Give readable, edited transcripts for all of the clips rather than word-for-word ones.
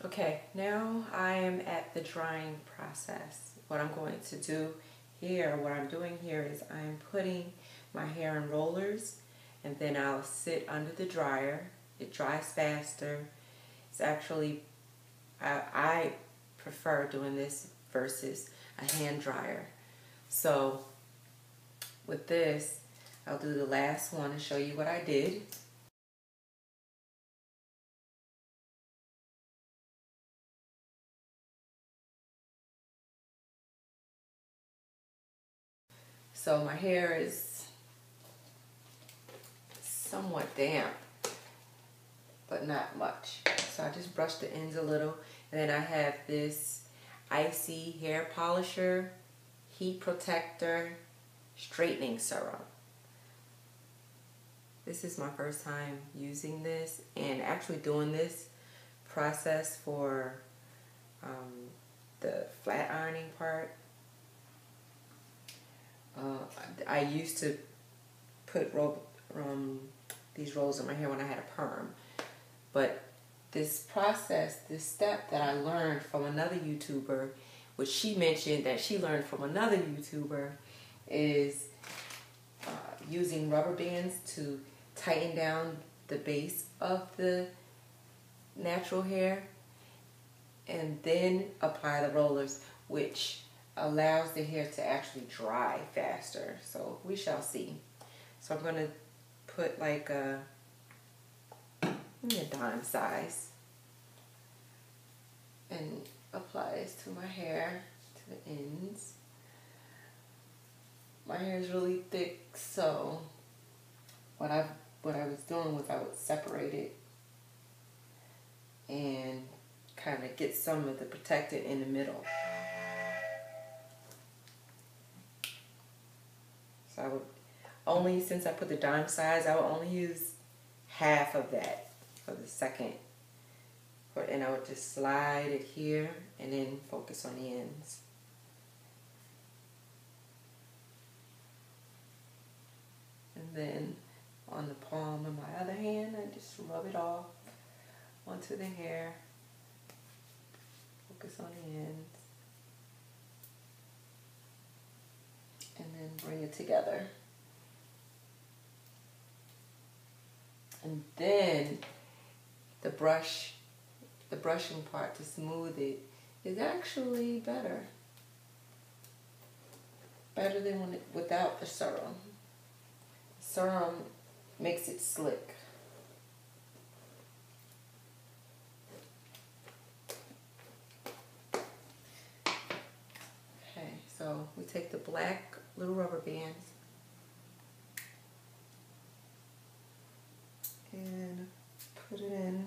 Okay, now I am at the drying process. What I'm going to do here, what I'm doing here is I'm putting my hair in rollers and then I'll sit under the dryer. It dries faster. It's actually, I prefer doing this versus a hand dryer. So with this, I'll do the last one and show you what I did. So my hair is somewhat damp, but not much. So I just brush the ends a little. And then I have this icy hair polisher, heat protector, straightening serum. This is my first time using this and actually doing this process for the flat ironing part. I used to put these rolls in my hair when I had a perm, but this process, this step that I learned from another YouTuber, which she mentioned that she learned from another YouTuber, is using rubber bands to tighten down the base of the natural hair and then apply the rollers, which allows the hair to actually dry faster. So we shall see. So I'm going to put like a dime size and apply this to my hair, to the ends. My hair is really thick, so what I was doing was I would separate it and kind of get some of the protectant in the middle. So I would only, since I put the dime size, I would only use half of that for the second. And I would just slide it here and then focus on the ends. And then on the palm of my other hand, I just rub it off onto the hair. Focus on the ends. And then bring it together. And then the brushing part to smooth it is actually better. Better than without the serum. Serum makes it slick. Okay, so we take the black little rubber bands and put it in.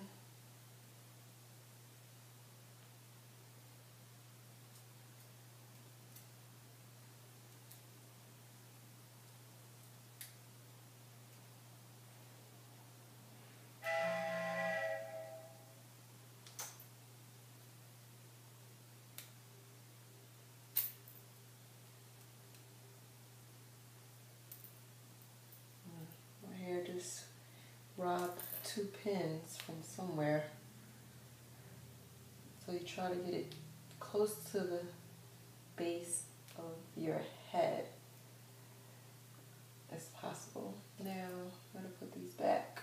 Just robbed 2 pins from somewhere. So you try to get it close to the base of your head as possible. Now I'm going to put these back.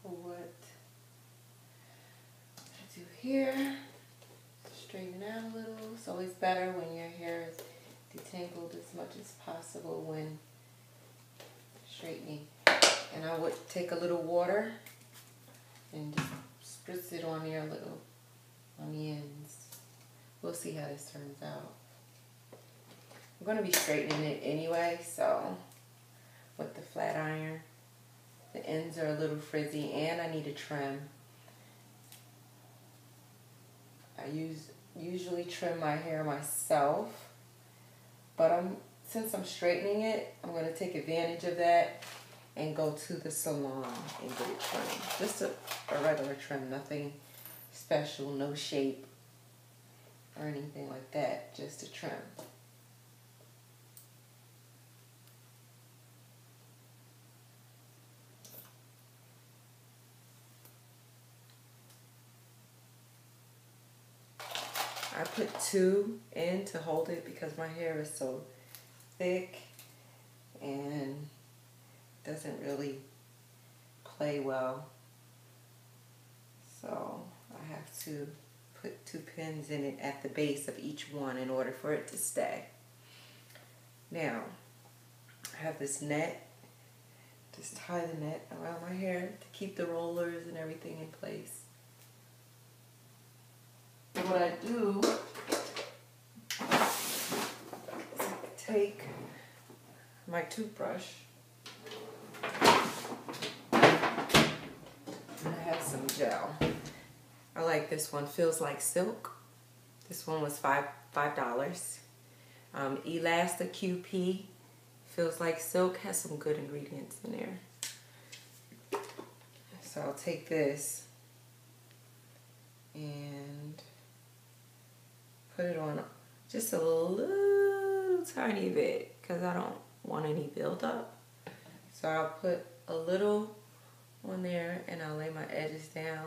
What I do here, straighten it out a little. It's always better when your hair is detangled as much as possible when straightening. And I would take a little water and just spritz it on there a little on the ends. We'll see how this turns out. I'm going to be straightening it anyway, so with the flat iron. The ends are a little frizzy and I need a trim. I usually trim my hair myself, but since I'm straightening it, I'm going to take advantage of that and go to the salon and get it trimmed. Just a regular trim, nothing special, no shape. or anything like that, just to trim. I put 2 in to hold it because my hair is so thick and doesn't really play well. So I have to put 2 pins in it at the base of each one in order for it to stay. Now, I have this net. Just tie the net around my hair to keep the rollers and everything in place. And what I do is I take my toothbrush and I have some gel. I like this one, Feels Like Silk. This one was $5. Elasta QP, Feels Like Silk, has some good ingredients in there. So I'll take this and put it on just a little tiny bit because I don't want any buildup. So I'll put a little on there and I'll lay my edges down.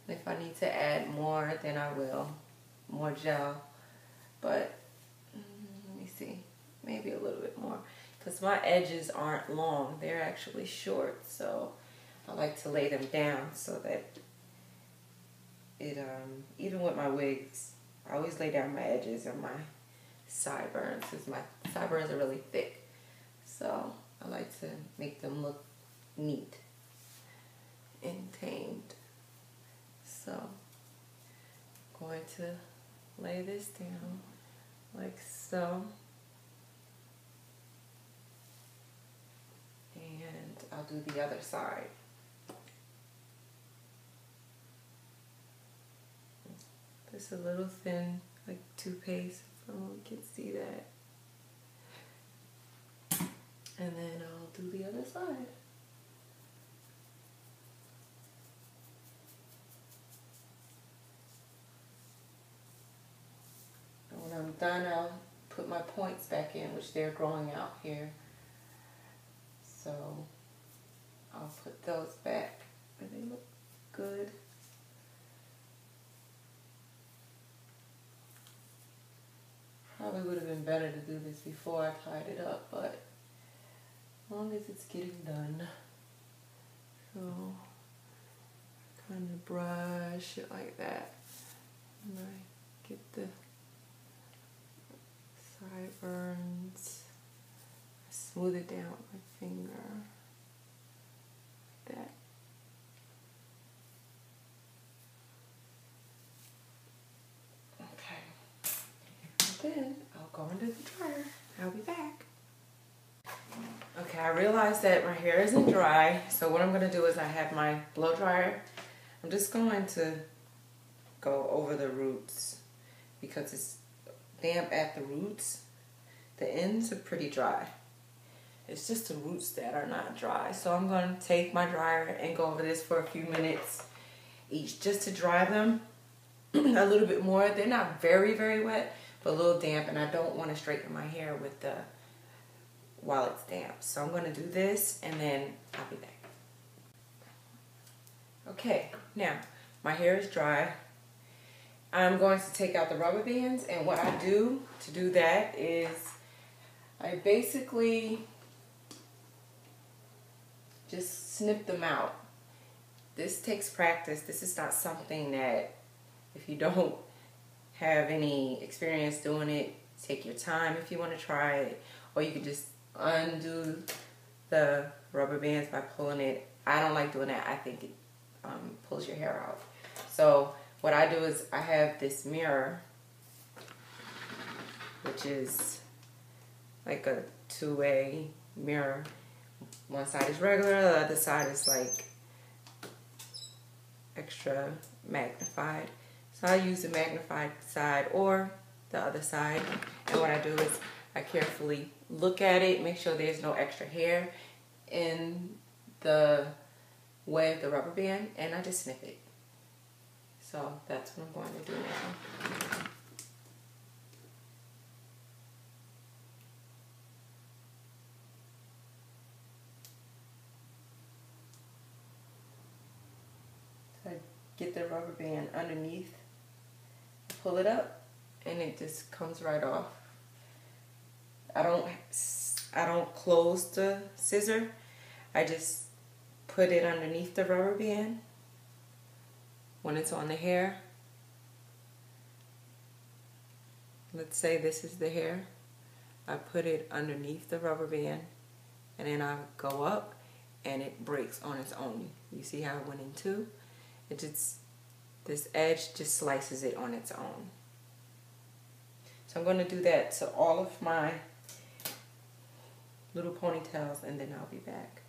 If I need to add more, then I will. More gel. But, let me see. Maybe a little bit more. Because my edges aren't long. They're actually short. So, I like to lay them down so that it, even with my wigs, I always lay down my edges and my sideburns. Because my sideburns are really thick. So, I like to make them look neat and tamed. So, I'm going to lay this down like so. And I'll do the other side. Just a little thin, like toothpaste, if anyone can see that. And then I'll do the other side. When I'm done, I'll put my points back in, which they're growing out here. So I'll put those back where they look good. Probably would have been better to do this before I tied it up, but as long as it's getting done. So kind of brush it like that. And I get the sideburns. I smooth it down with my finger. Like that. Okay. And then I'll go into the dryer. I'll be back. Okay, I realized that my hair isn't dry, so what I'm going to do is I have my blow dryer. I'm just going to go over the roots because it's damp at the roots. The ends are pretty dry. It's just the roots that are not dry. So I'm going to take my dryer and go over this for a few minutes each just to dry them a little bit more. They're not very, very wet, but a little damp, and I don't want to straighten my hair with the while it's damp. So I'm going to do this and then I'll be back. Okay, now my hair is dry. I'm going to take out the rubber bands, and what I do to do that is I basically just snip them out. This takes practice. This is not something that if you don't have any experience doing it, take your time if you want to try it, or you can just undo the rubber bands by pulling it. I don't like doing that. I think it pulls your hair out. So what I do is I have this mirror, which is like a two-way mirror. One side is regular, the other side is like extra magnified. So I use the magnified side or the other side. And what I do is I carefully look at it, make sure there's no extra hair in the way of the rubber band, and I just snip it. So that's what I'm going to do now. So I get the rubber band underneath, pull it up, and it just comes right off. I don't close the scissor. I just put it underneath the rubber band when it's on the hair. Let's say this is the hair. I put it underneath the rubber band, and then I go up and it breaks on its own. You see how it went in two? It just, this edge just slices it on its own. So I'm going to do that to all of my little ponytails, and then I'll be back.